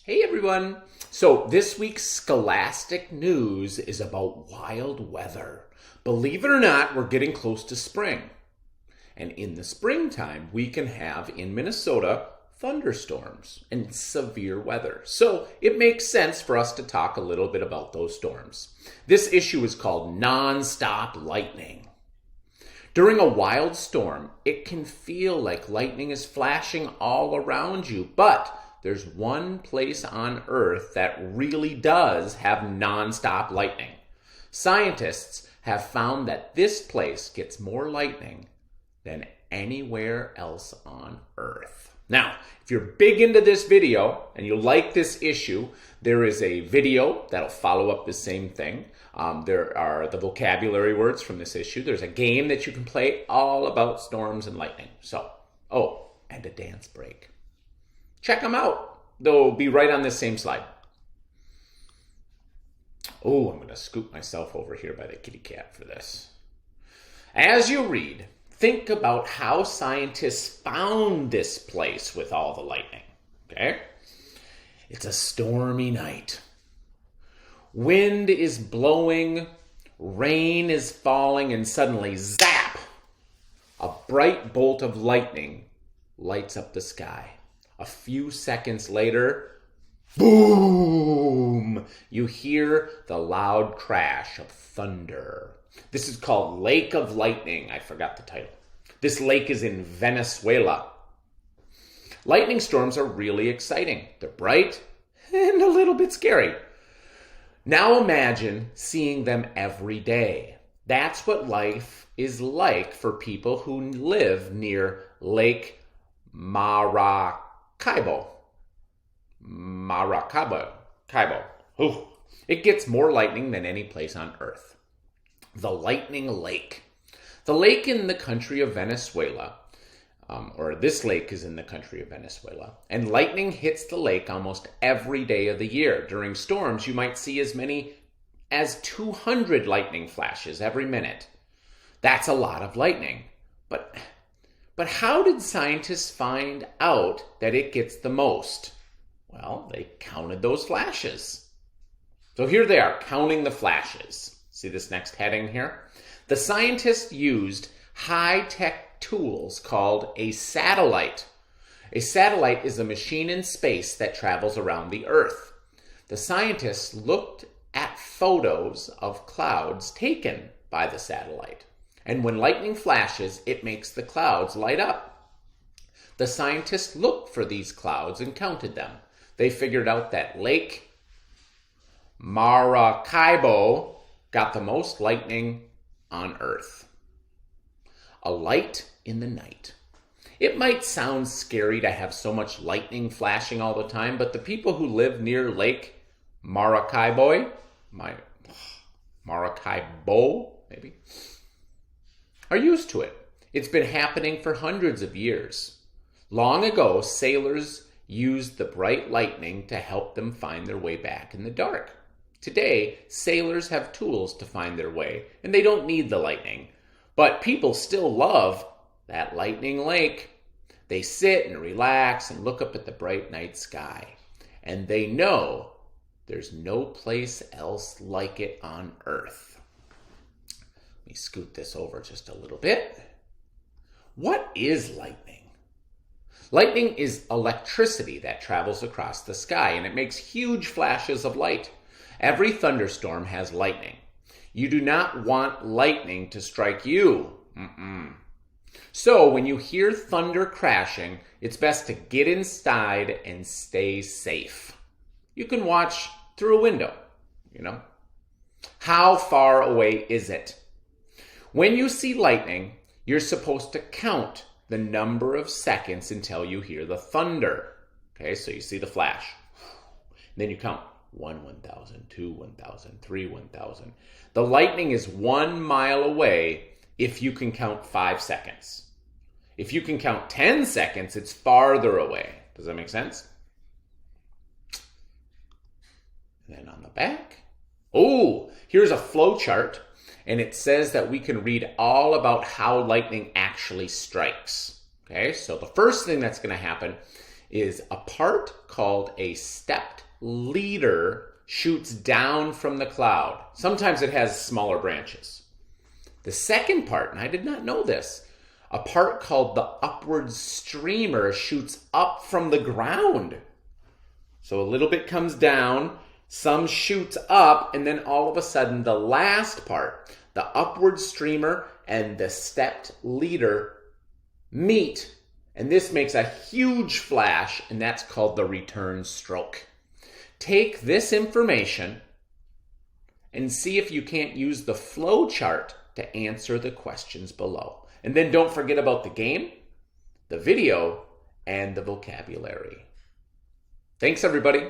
Hey everyone! So this week's Scholastic news is about wild weather. Believe it or not, we're getting close to spring. And in the springtime, we can have in Minnesota thunderstorms and severe weather. So it makes sense for us to talk a little bit about those storms. This issue is called Nonstop Lightning. During a wild storm, it can feel like lightning is flashing all around you, but there's one place on Earth that really does have nonstop lightning. Scientists have found that this place gets more lightning than anywhere else on Earth. Now, if you're big into this video and you like this issue, there is a video that'll follow up the same thing. There are the vocabulary words from this issue. There's a game that you can play all about storms and lightning. And a dance break. Check them out. They'll be right on this same slide. Oh, I'm going to scoop myself over here by the kitty cat for this. As you read, think about how scientists found this place with all the lightning. Okay? It's a stormy night. Wind is blowing, rain is falling, and suddenly, zap! A bright bolt of lightning lights up the sky. A few seconds later, boom! You hear the loud crash of thunder. This is called Lake of Lightning. I forgot the title. This lake is in Venezuela. Lightning storms are really exciting. They're bright and a little bit scary. Now imagine seeing them every day. That's what life is like for people who live near Lake Maracaibo. Ooh. It gets more lightning than any place on Earth. The Lightning Lake. The lake in the country of Venezuela, this lake is in the country of Venezuela, and lightning hits the lake almost every day of the year. During storms, you might see as many as 200 lightning flashes every minute. That's a lot of lightning. But how did scientists find out that it gets the most? Well, they counted those flashes. So here they are, counting the flashes. See this next heading here? The scientists used high-tech tools called a satellite. A satellite is a machine in space that travels around the Earth. The scientists looked at photos of clouds taken by the satellite. And when lightning flashes, it makes the clouds light up. The scientists looked for these clouds and counted them. They figured out that Lake Maracaibo got the most lightning on Earth. A light in the night. It might sound scary to have so much lightning flashing all the time, but the people who live near Lake Maracaibo, maybe, are used to it. It's been happening for hundreds of years. Long ago, sailors used the bright lightning to help them find their way back in the dark. Today, sailors have tools to find their way, and they don't need the lightning. But people still love that lightning lake. They sit and relax and look up at the bright night sky. And they know there's no place else like it on Earth. Let me scoot this over just a little bit. What is lightning? Lightning is electricity that travels across the sky, and it makes huge flashes of light. Every thunderstorm has lightning. You do not want lightning to strike you. So when you hear thunder crashing, it's best to get inside and stay safe. You can watch through a window, How far away is it? When you see lightning, you're supposed to count the number of seconds until you hear the thunder. Okay, so you see the flash. Then you count 1, 1,000, 2, 1,000, 3, 1,000. The lightning is 1 mile away if you can count 5 seconds. If you can count 10 seconds, it's farther away. Does that make sense? And then on the back, here's a flow chart. And it says that we can read all about how lightning actually strikes. Okay, so the first thing that's going to happen is a part called a stepped leader shoots down from the cloud. Sometimes it has smaller branches. The second part, and I did not know this, a part called the upward streamer shoots up from the ground. So a little bit comes down, some shoots up, and then all of a sudden the last part, the upward streamer and the stepped leader meet. And this makes a huge flash, and that's called the return stroke. Take this information and see if you can't use the flow chart to answer the questions below. And then don't forget about the game, the video, and the vocabulary. Thanks, everybody.